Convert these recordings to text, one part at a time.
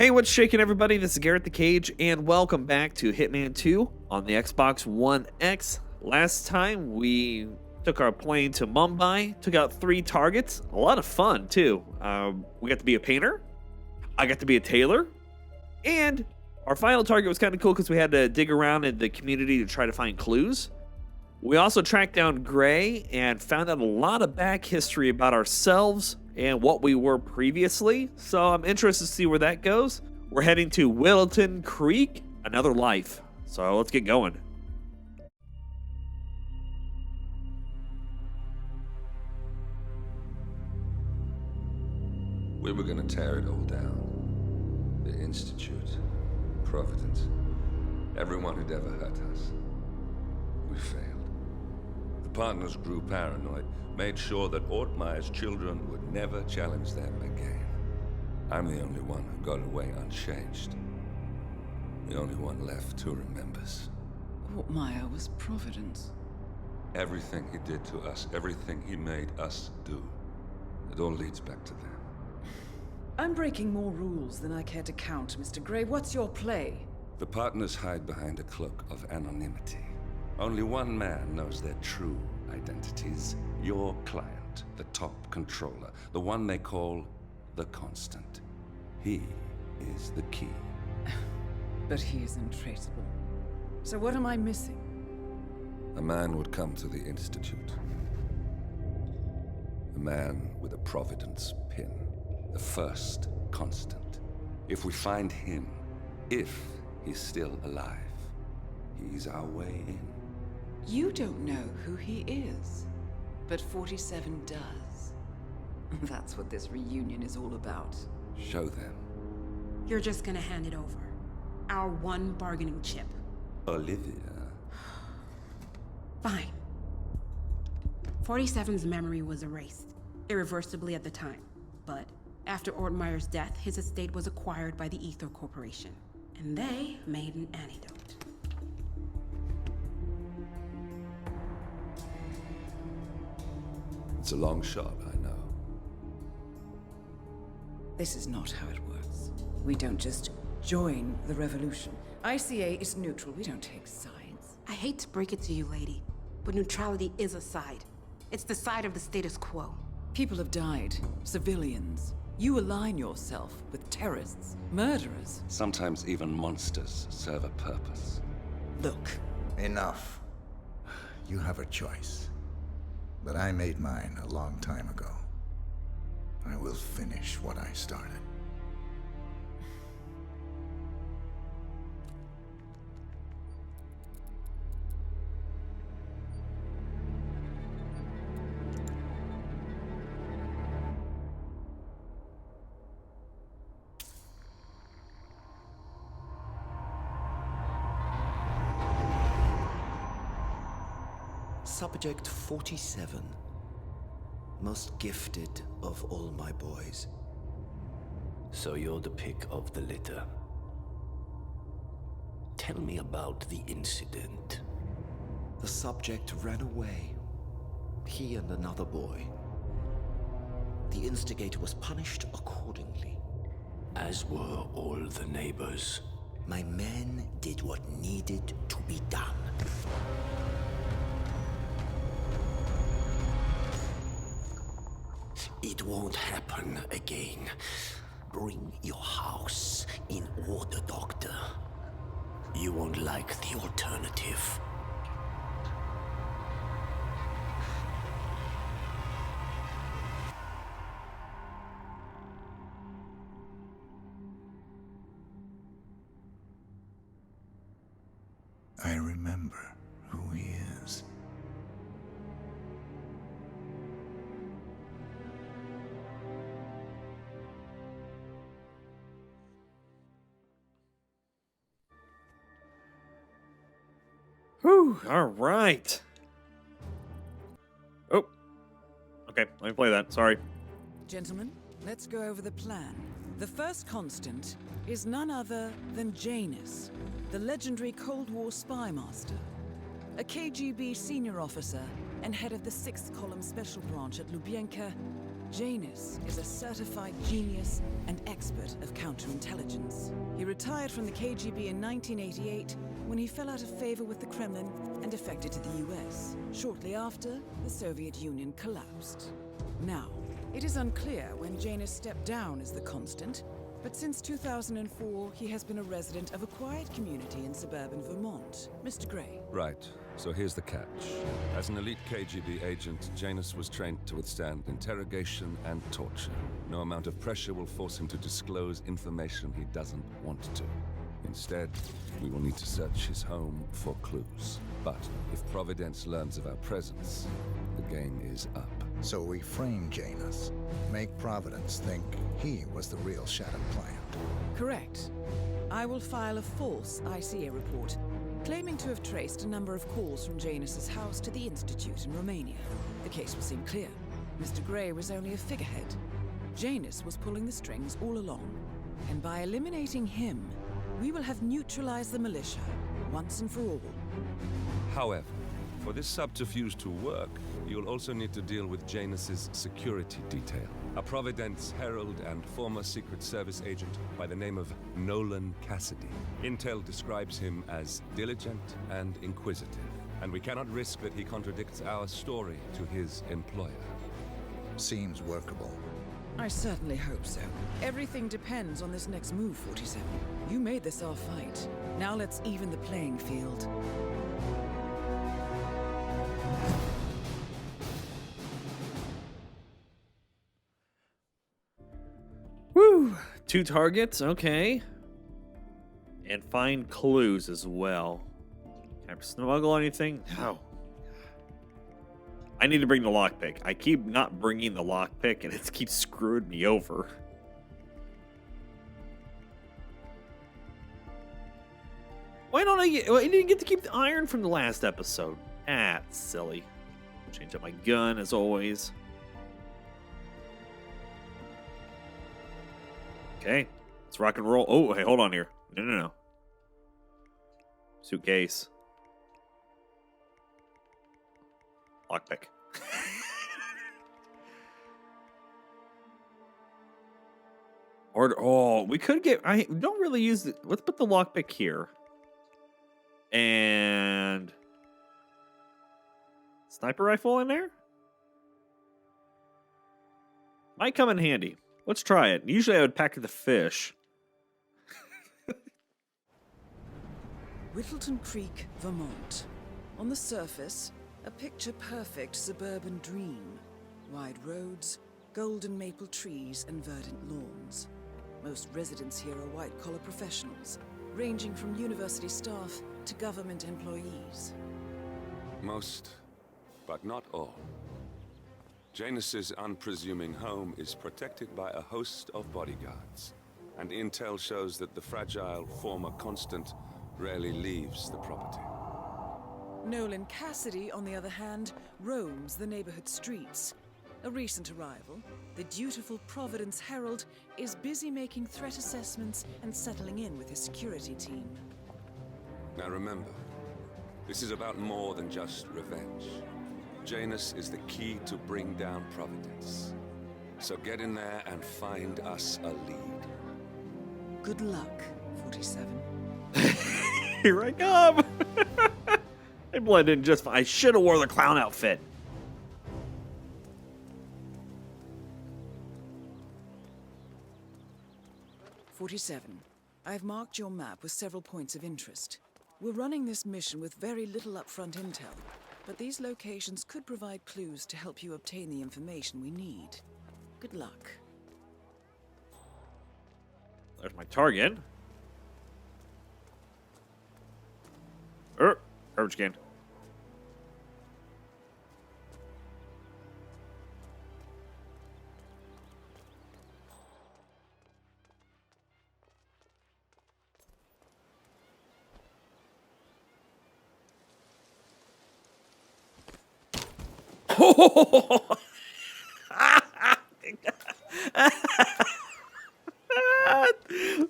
Hey, what's shaking, everybody? This is Garrett the Cage, and welcome back to Hitman 2 on the Xbox One X. Last time, we took our plane to Mumbai, took out 3 targets. A lot of fun, too. We got to be a painter, I got to be a tailor, and our final target was kind of cool because we had to dig around in the community to try to find clues. We also tracked down Gray and found out a lot of back history about ourselves and what we were previously, so I'm interested to see where that goes. We're heading to Wilton Creek, another life. So let's get going. We were gonna tear it all down. The Institute, Providence, everyone who'd ever hurt us. We failed. The partners grew paranoid, made sure that Ortmeyer's children would never challenge them again. I'm the only one who got away unchanged. The only one left who remembers. Ortmeyer was Providence. Everything he did to us, everything he made us do, it all leads back to them. I'm breaking more rules than I care to count, Mr. Gray. What's your play? The partners hide behind a cloak of anonymity. Only one man knows their true identities. Your client, the top controller, the one they call the Constant. He is the key. But he is untraceable. So what am I missing? A man would come to the Institute. A man with a Providence pin. The first Constant. If we find him, if he's still alive, he's our way in. You don't know who he is, but 47 does. That's what this reunion is all about. Show them. You're just gonna hand it over. Our one bargaining chip. Olivia. Fine. 47's memory was erased, irreversibly at the time. But after Ortmeyer's death, his estate was acquired by the Ether Corporation. And they made an antidote. It's a long shot, I know. This is not how it works. We don't just join the revolution. ICA is neutral. We don't take sides. I hate to break it to you, lady, but neutrality is a side. It's the side of the status quo. People have died. Civilians. You align yourself with terrorists, murderers. Sometimes even monsters serve a purpose. Look. Enough. You have a choice. But I made mine a long time ago. I will finish what I started. Subject 47. Most gifted of all my boys. So you're the pick of the litter. Tell me about the incident. The subject ran away. He and another boy. The instigator was punished accordingly. As were all the neighbors. My men did what needed to be done. It won't happen again. Bring your house in order, Doctor. You won't like the alternative. I remember who he is. Whew, all right. Oh, okay, let me play that. Sorry. Gentlemen, let's go over the plan. The first Constant is none other than Janus, the legendary Cold War spy master. A KGB senior officer and head of the 6th Column Special Branch at Lubyanka, Janus is a certified genius and expert of counterintelligence. He retired from the KGB in 1988 when he fell out of favor with the Kremlin and defected to the US. Shortly after, the Soviet Union collapsed. Now, it is unclear when Janus stepped down as the Constant, but since 2004, he has been a resident of a quiet community in suburban Vermont. Mr. Gray. Right. So here's the catch. As an elite KGB agent, Janus was trained to withstand interrogation and torture. No amount of pressure will force him to disclose information he doesn't want to. Instead, we will need to search his home for clues. But if Providence learns of our presence, the game is up. So we frame Janus, make Providence think he was the real Shattered client. Correct. I will file a false ICA report claiming to have traced a number of calls from Janus's house to the Institute in Romania. The case will seem clear. Mr. Gray was only a figurehead. Janus was pulling the strings all along. And by eliminating him, we will have neutralized the militia once and for all. However, for this subterfuge to work, you'll also need to deal with Janus's security detail. A Providence herald and former Secret Service agent by the name of Nolan Cassidy. Intel describes him as diligent and inquisitive, and we cannot risk that he contradicts our story to his employer. Seems workable. I certainly hope so. Everything depends on this next move, 47. You made this our fight. Now let's even the playing field. Woo! 2 targets, okay. And find clues as well. Can I smuggle anything? No. I need to bring the lockpick. I keep not bringing the lockpick, and it keeps screwing me over. Why don't I get... Well, I didn't get to keep the iron from the last episode. Ah, it's silly. Change up my gun, as always. Okay, let's rock and roll. Oh, hey, hold on here. No. Suitcase. Lockpick. We could get... I don't really use it. Let's put the lockpick here. And... Sniper rifle in there? Might come in handy. Let's try it. Usually I would pack the fish. Whittleton Creek, Vermont. On the surface, a picture-perfect suburban dream. Wide roads, golden maple trees, and verdant lawns. Most residents here are white-collar professionals, ranging from university staff to government employees. Most, but not all. Janus's unpresuming home is protected by a host of bodyguards, and intel shows that the fragile former Constant rarely leaves the property. Nolan Cassidy, on the other hand, roams the neighborhood streets. A recent arrival, the dutiful Providence Herald is busy making threat assessments and settling in with his security team. Now remember, this is about more than just revenge. Janus is the key to bring down Providence. So get in there and find us a lead. Good luck, 47. Here I come! I blend in just fine. I should have wore the clown outfit. "47. I've marked your map with several points of interest. We're running this mission with very little upfront intel, but these locations could provide clues to help you obtain the information we need. Good luck." There's my target. Garbage can.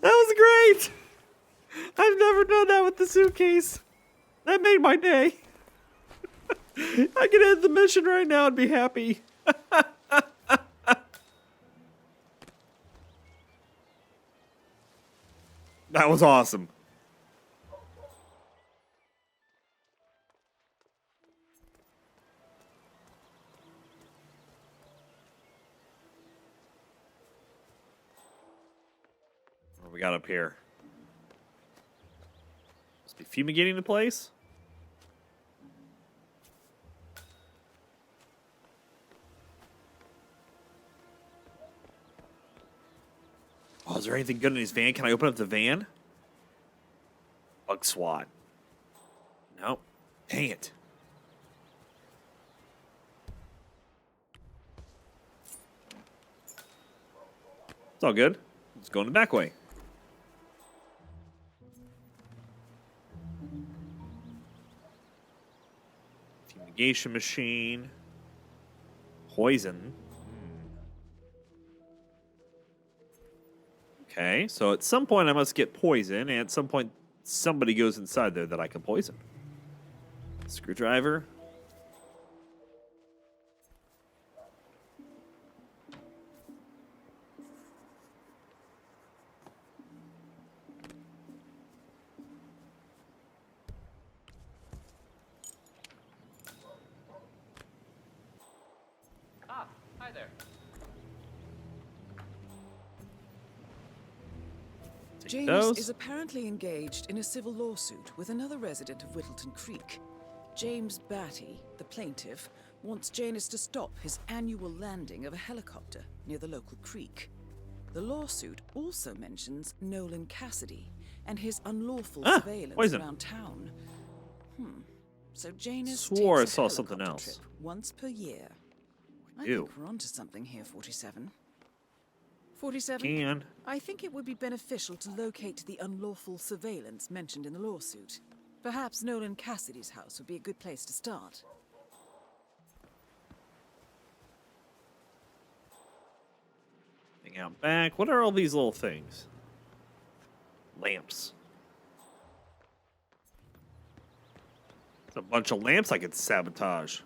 That was great. I've never done that with the suitcase. That made my day. I can end the mission right now and be happy. That was awesome. What we got up here? Must be fumigating the place. Oh, is there anything good in his van? Can I open up the van? Bug SWAT. Nope. Dang it. It's all good. Let's go in the back way. Fumigation machine. Poison. Okay, so at some point I must get poison, and at some point somebody goes inside there that I can poison. Screwdriver. Ah, hi there. Take Janus those. is apparently engaged in a civil lawsuit with another resident of Whittleton Creek. James Batty, the plaintiff, wants Janus to stop his annual landing of a helicopter near the local creek. The lawsuit also mentions Nolan Cassidy and his unlawful surveillance poison. around town. So Janus Swore I takes a saw something helicopter else. trip once per year. I do. think we're onto something here, 47. 47? Can. I think it would be beneficial to locate the unlawful surveillance mentioned in the lawsuit. Perhaps Nolan Cassidy's house would be a good place to start. Hang out back. What are all these little things? Lamps. It's a bunch of lamps I could sabotage.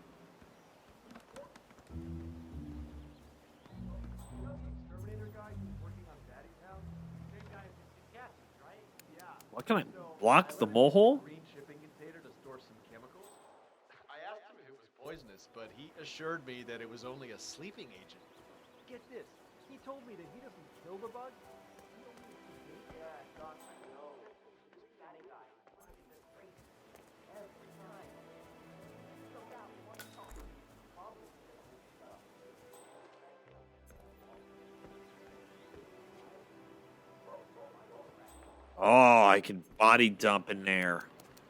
What can I block the mole hole? Green shipping container to store some chemicals. I asked him if it was poisonous, but he assured me that it was only a sleeping agent. Get this, he told me that he doesn't kill the bug. Oh, I can body dump in there.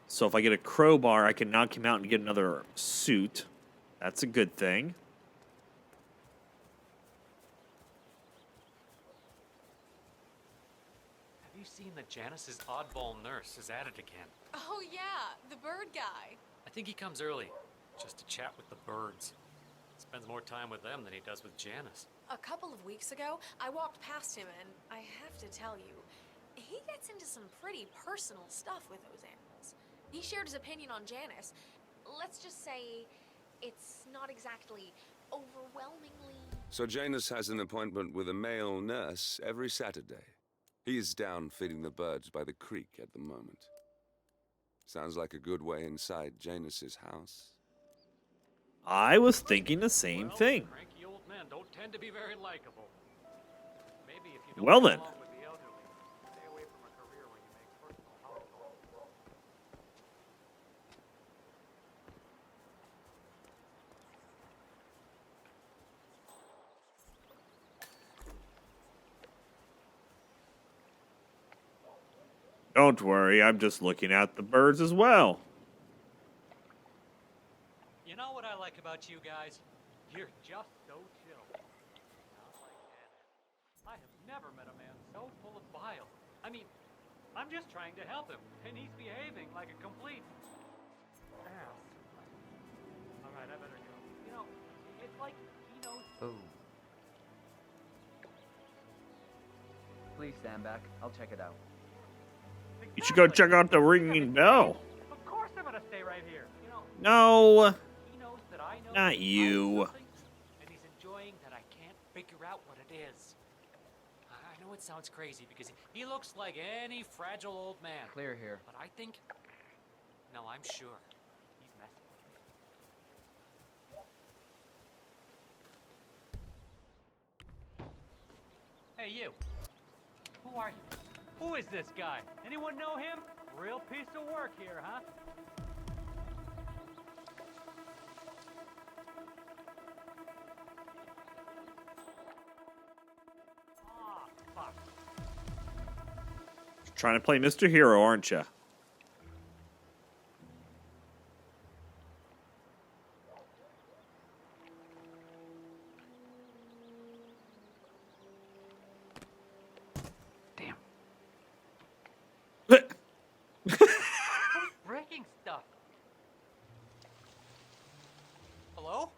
So if I get a crowbar, I can knock him out and get another suit. That's a good thing. Have you seen that Janice's oddball nurse is at it again? Oh yeah, the bird guy. I think he comes early, just to chat with the birds. Spends more time with them than he does with Janice. A couple of weeks ago, I walked past him and I have to tell you, he gets into some pretty personal stuff with those animals. He shared his opinion on Janice. Let's just say it's not exactly overwhelmingly... So Janus has an appointment with a male nurse every Saturday. He's down feeding the birds by the creek at the moment. Sounds like a good way inside Janus's house. I was thinking the same thing. Cranky old men don't tend to be very likable. Maybe if you don't Well get then. along with the elderly, stay away from a career where you make personal household calls. Don't worry, I'm just looking at the birds as well. You know what I like about you guys? You're just so chill. Not like Janice. I have never met a man so full of bile. I mean, I'm just trying to help him, and he's behaving like a complete ass. All right, I better go. You know, it's like he knows. Oh. Please stand back. I'll check it out. You should go check out the ringing bell. Of course I'm gonna stay right here. You know, No, he knows that I know not you. something, and he's enjoying that I can't figure out what it is. I know it sounds crazy because He looks like any fragile old man. Clear here. But I think... No, I'm sure. He's messing with me. Hey, you. Who are you? Who is this guy? Anyone know him? Real piece of work here, huh? Ah, fuck. Trying to play Mr. Hero, aren't you? Damn. Breaking stuff. Hello?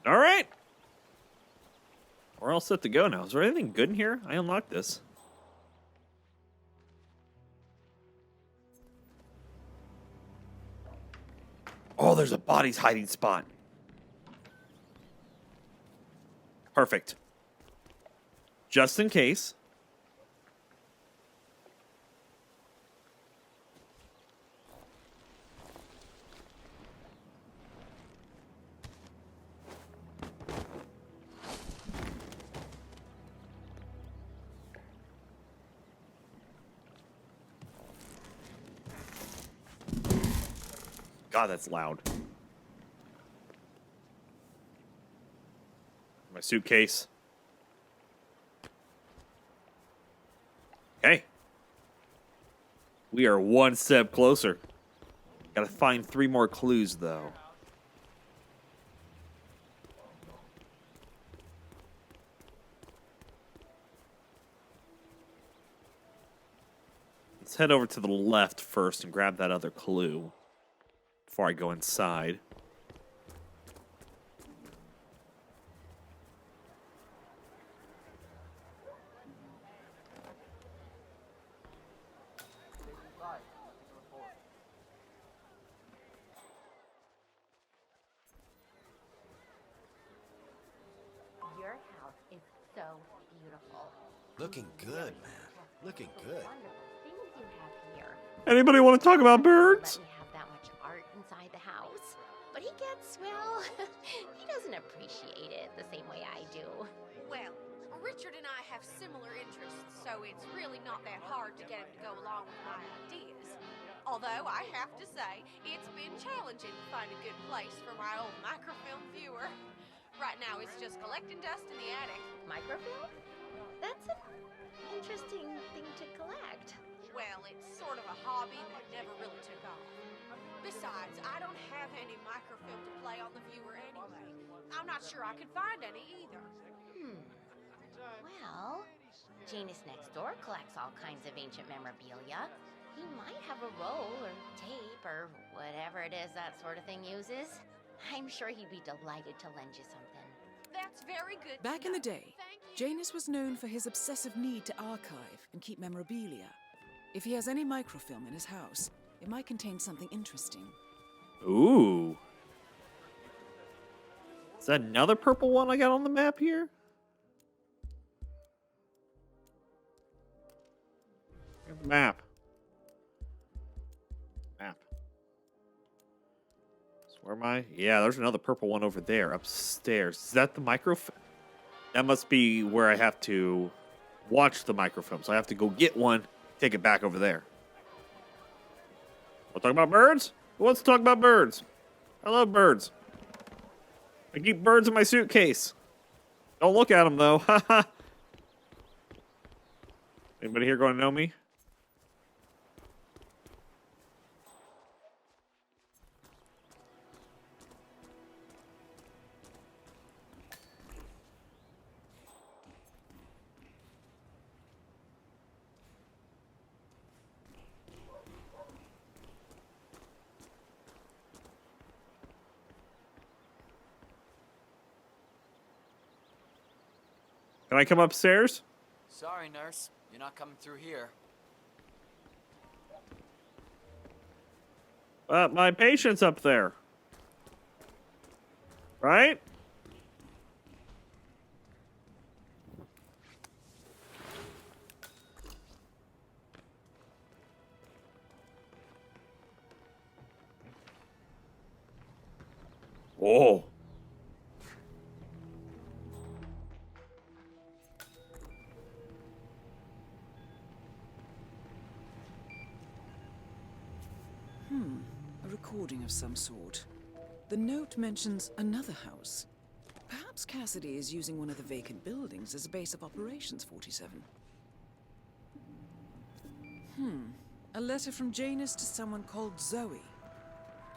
All right. We're all set to go now. Is there anything good in here? I unlocked this. Oh, there's a body's hiding spot. Perfect. Just in case. God, that's loud. My suitcase. Okay. We are one step closer. Gotta find 3 more clues, though. Let's head over to the left first and grab that other clue before I go inside. Your house is so beautiful. Looking good, man. Looking good. Wonderful things you have here. Anybody want to talk about birds? Let me have that much art inside the house. But he gets, well, he doesn't appreciate it the same way I do. Well, Richard and I have similar interests, so it's really not that hard to get him to go along with my ideas. Although, I have to say, it's been challenging to find a good place for my old microfilm viewer. Right now, it's just collecting dust in the attic. Microfilm? That's an interesting thing to collect. Well, it's sort of a hobby that never really took off. Besides, I don't have any microfilm to play on the viewer anyway. I'm not sure I could find any either. Well, Janus next door collects all kinds of ancient memorabilia. He might have a roll or tape or whatever it is that sort of thing uses. I'm sure he'd be delighted to lend you something. That's very good. to Back in the know. day, Thank you. Janus was known for his obsessive need to archive and keep memorabilia. If he has any microfilm in his house, it might contain something interesting. Ooh. Is that another purple one I got on the map here? Look at the map. Map. So where am I? Yeah, there's another purple one over there, upstairs. Is that the microfilm? That must be where I have to watch the microfilm. So I have to go get one, take it back over there. Want to talk about birds? Who wants to talk about birds? I love birds. I keep birds in my suitcase. Don't look at them, though. Haha. Anybody here going to know me? Can I come upstairs? Sorry, nurse. You're not coming through here. My patient's up there. Right? Whoa. A recording of some sort. The note mentions another house. Perhaps Cassidy is using one of the vacant buildings as a base of operations, 47. A letter from Janus to someone called Zoe.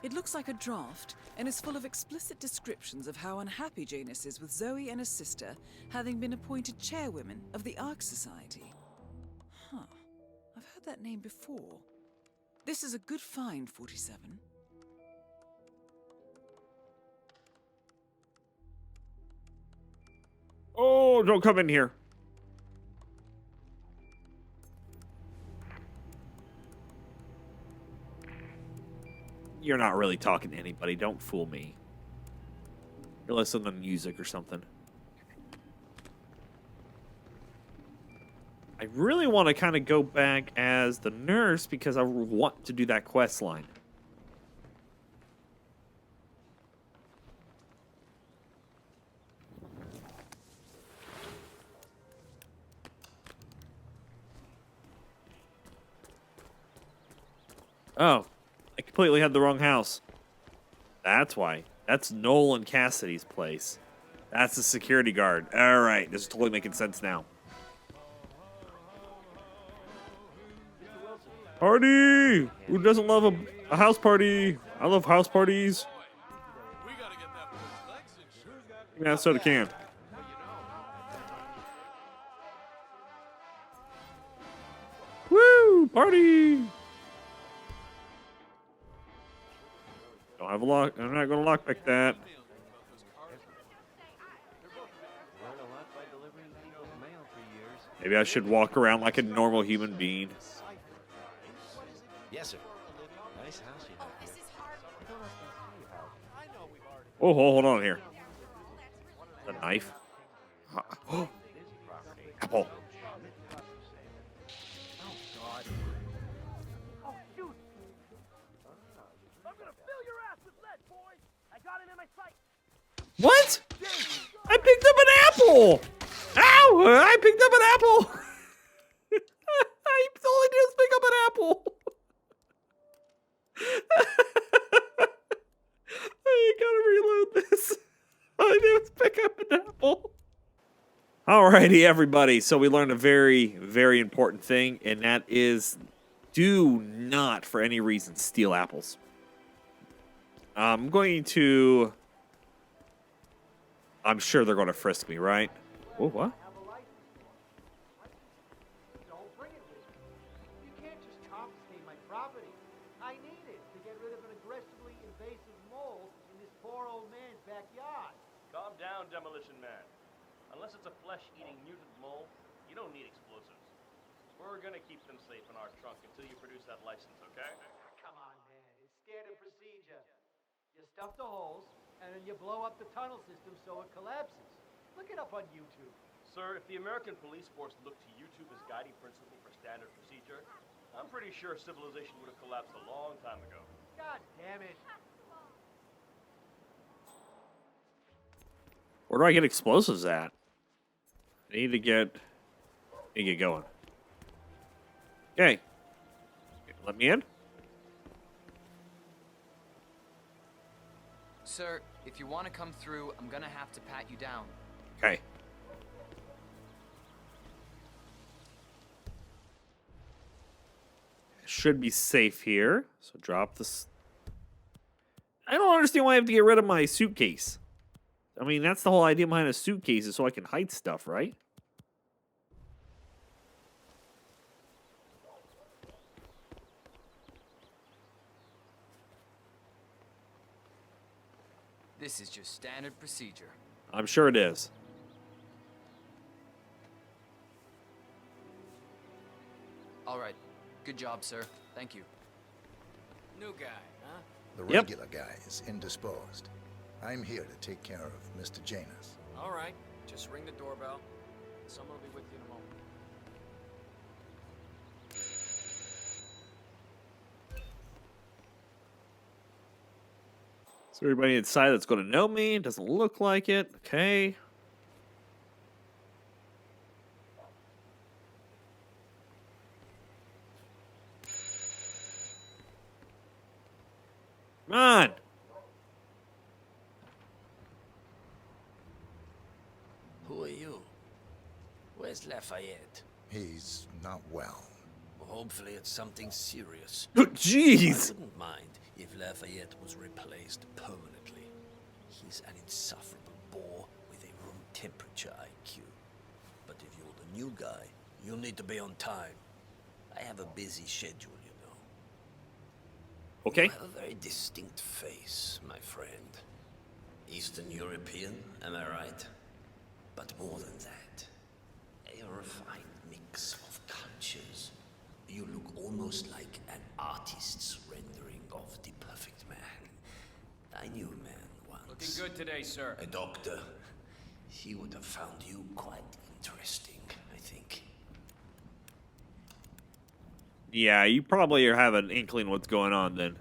It looks like a draft and is full of explicit descriptions of how unhappy Janus is with Zoe and her sister having been appointed chairwomen of the Ark Society. Huh. I've heard that name before. This is a good find, 47. Oh, don't come in here. You're not really talking to anybody. Don't fool me. You're listening to music or something. I really want to kind of go back as the nurse because I want to do that quest line. Oh, I completely had the wrong house. That's why. That's Nolan Cassidy's place. That's the security guard. All right, this is totally making sense now. Party! Who doesn't love a house party? I love house parties. Yeah, soda can. Woo! Party! Don't have a lock. I'm not going to lockpick that. Maybe I should walk around like a normal human being. Yes, sir. Nice house you have. Oh, hold on here. A knife. Oh, apple. What? I picked up an apple. Ow! I picked up an apple. All I did was pick up an apple. I gotta reload this. All I did was pick up an apple. Alrighty, everybody. So we learned a very, very important thing, and that is do not, for any reason, steal apples. I'm sure they're going to frisk me, right? Oh, what? Don't bring it with you. You can't just confiscate my property. I need it to get rid of an aggressively invasive mole in this poor old man's backyard. Calm down, Demolition Man. Unless it's a flesh-eating mutant mole, you don't need explosives. We're gonna keep them safe in our trunk until you produce that license, okay? Come on, man. It's standard procedure. You stuff the holes, and then you blow up the tunnel system so it collapses. Look it up on YouTube. Sir, if the American police force looked to YouTube as guiding principle for standard procedure, I'm pretty sure civilization would have collapsed a long time ago. God damn it. Where do I get explosives at? I need to get going. Okay. Let me in. Sir, if you want to come through, I'm gonna have to pat you down. Okay. Should be safe here. So drop this. I don't understand why I have to get rid of my suitcase. I mean, that's the whole idea behind a suitcase is so I can hide stuff, right? This is just standard procedure. I'm sure it is. Good job, sir. Thank you. New guy, huh? The Yep. regular guy is indisposed. I'm here to take care of Mr. Janus. All right. Just ring the doorbell. Someone will be with you in a moment. So everybody inside that's going to know me. Doesn't look like it. Okay. Come on. Who are you? Where's Lafayette? He's not well. Well, hopefully it's something serious. Jeez. I wouldn't mind if Lafayette was replaced permanently. He's an insufferable bore with a room temperature IQ. But if you're the new guy, you'll need to be on time. I have a busy schedule, you know. Okay. You have a very distinct face, my friend. Eastern European, am I right? But more than that, a refined mix of cultures. You look almost like an artist's rendering of the perfect man. I knew a man once. Looking good today, sir. A doctor. He would have found you quite interesting, I think. Yeah, you probably have an inkling what's going on then.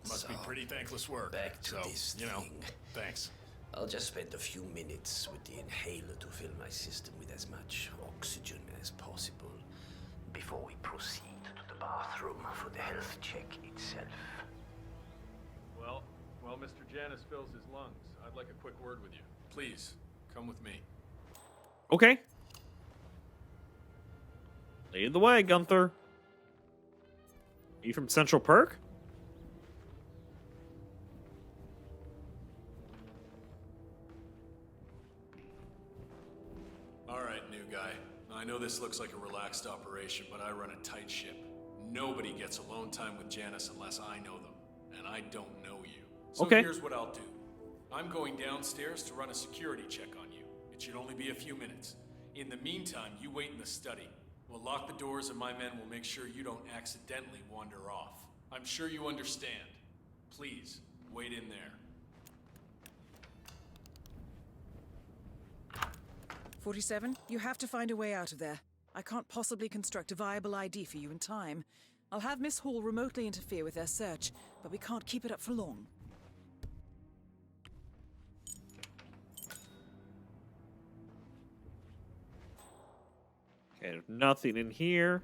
Must be pretty thankless work. Back to so, this you know, thing. thanks. I'll just spend a few minutes with the inhaler to fill my system with as much oxygen as possible before we proceed to the bathroom for the health check itself. Well, while Mr. Janus fills his lungs, I'd like a quick word with you. Please, come with me. Okay. Lead the way, Gunther. You from Central Perk? All right, new guy. I know this looks like a relaxed operation, but I run a tight ship. Nobody gets alone time with Janus unless I know them, and I don't know you. So Okay. here's what I'll do. I'm going downstairs to run a security check on you. It should only be a few minutes. In the meantime, you wait in the study. We'll lock the doors and my men will make sure you don't accidentally wander off. I'm sure you understand. Please, wait in there. 47, you have to find a way out of there. I can't possibly construct a viable ID for you in time. I'll have Miss Hall remotely interfere with their search, but we can't keep it up for long. Okay, nothing in here.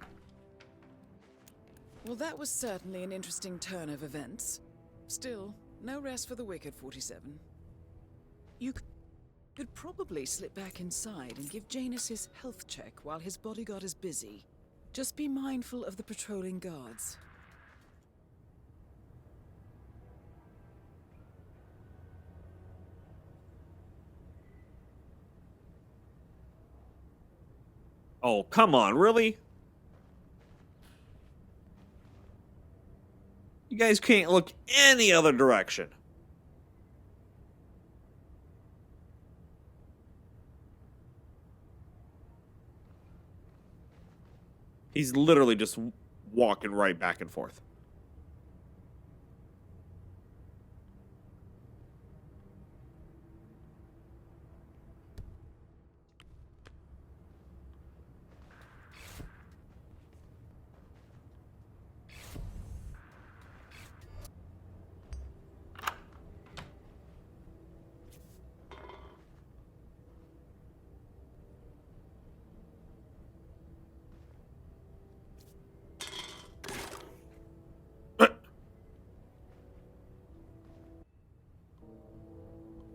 Well, that was certainly an interesting turn of events. Still, no rest for the wicked, 47. You could probably slip back inside and give Janus his health check while his bodyguard is busy. Just be mindful of the patrolling guards. Oh, come on, really? You guys can't look any other direction. He's literally just walking right back and forth.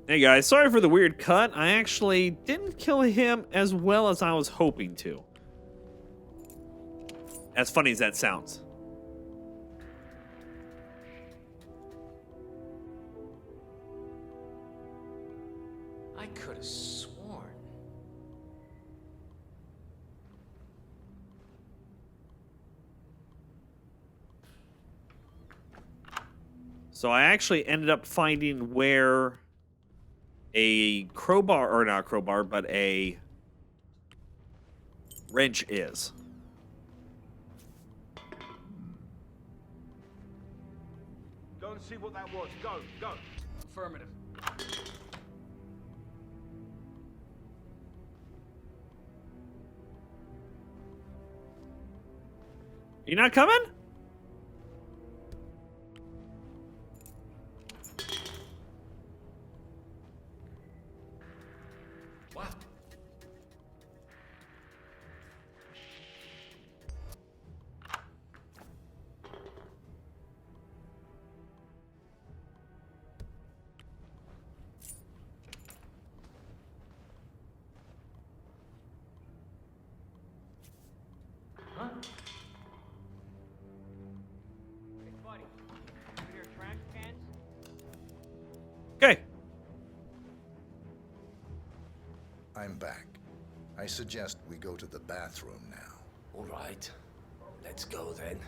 Hey guys, sorry for the weird cut. I actually didn't kill him as well as I was hoping to. As funny as that sounds. I could have sworn. So I actually ended up finding where a crowbar, or not a crowbar, but a wrench is. Go and see what that was. Go, go. Affirmative. You not coming? What? Huh? Hey, buddy. You hear trash cans? Okay. I'm back. I suggest we go to the bathroom now. All right. Let's go then.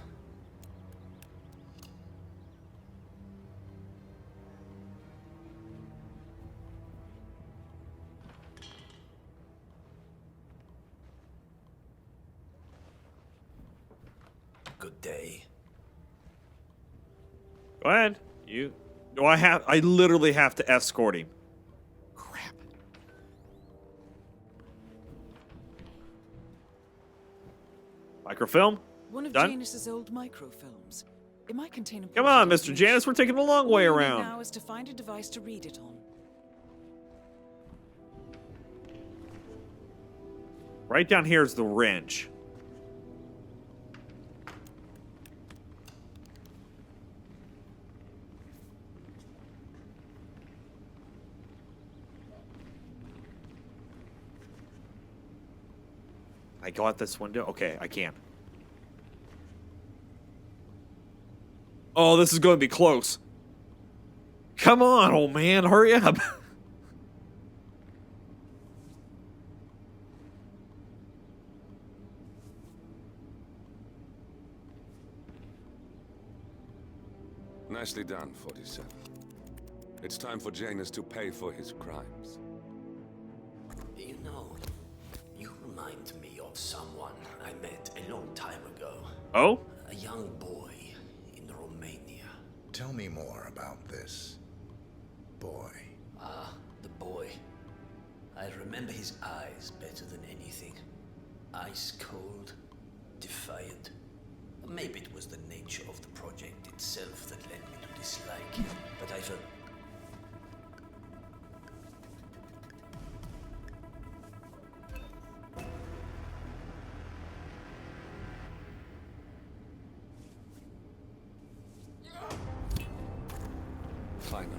Good day. Go ahead. I literally have to escort him. Crap. Microfilm? One of Done? Janus's old microfilms. It might contain Come on, important Mr. information. Janus, we're taking the long way All we need around. now is to find a device to read it on. Right down here is the wrench. I go out this window? Okay, I can. Oh, this is going to be close. Come on, old man, hurry up. Nicely done, 47. It's time for Janus to pay for his crimes. You know, you remind me of someone I met a long time ago. Oh? A young boy in Romania. Tell me more about this boy. Ah, the boy. I remember his eyes better than anything. Ice cold, defiant. Maybe it was the nature of the project itself that led me to dislike him, but I felt... Finally,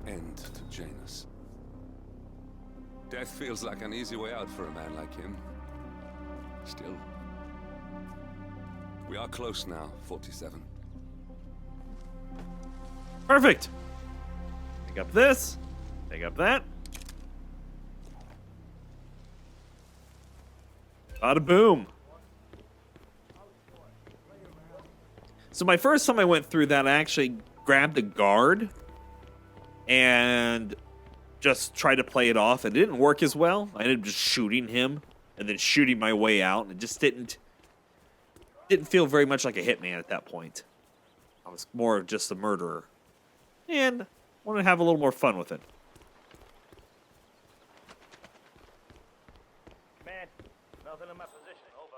an end to Janus. Death feels like an easy way out for a man like him. Still, we are close now, 47. Perfect. Pick up this. Pick up that. Bada boom. So my first time I went through that, I actually grabbed a guard and just tried to play it off. It didn't work as well. I ended up just shooting him and then shooting my way out, and it just didn't feel very much like a hitman at that point. I was more of just a murderer. And wanted to have a little more fun with it. Man, nothing in my position. Over.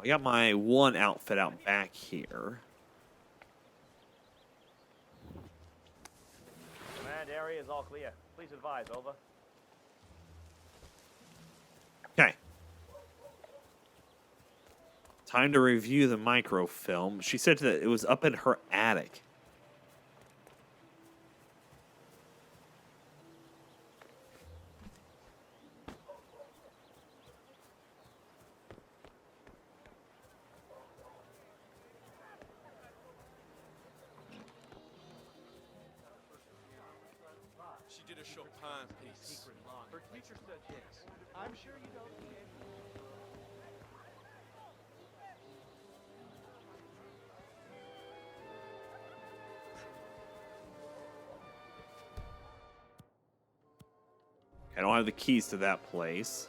I got my one outfit out back here. Command area is all clear. Please advise. Over. Okay. Time to review the microfilm. She said that it was up in her attic. She did a Chopin piece. Her teacher said yes. I'm sure you don't need any. I don't have the keys to that place.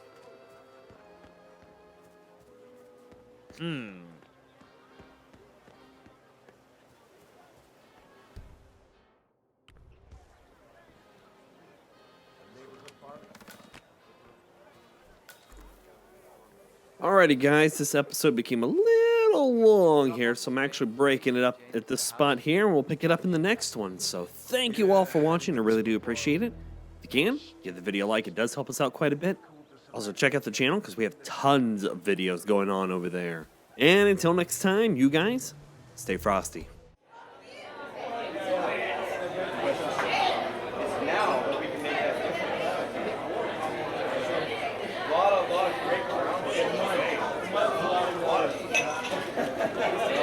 Alrighty, guys, this episode became a little long here, so I'm actually breaking it up at this spot here, and we'll pick it up in the next one. So thank you all for watching. I really do appreciate it. If you can, give the video a like. It does help us out quite a bit. Also, check out the channel because we have tons of videos going on over there. And until next time, you guys, stay frosty. A lot of great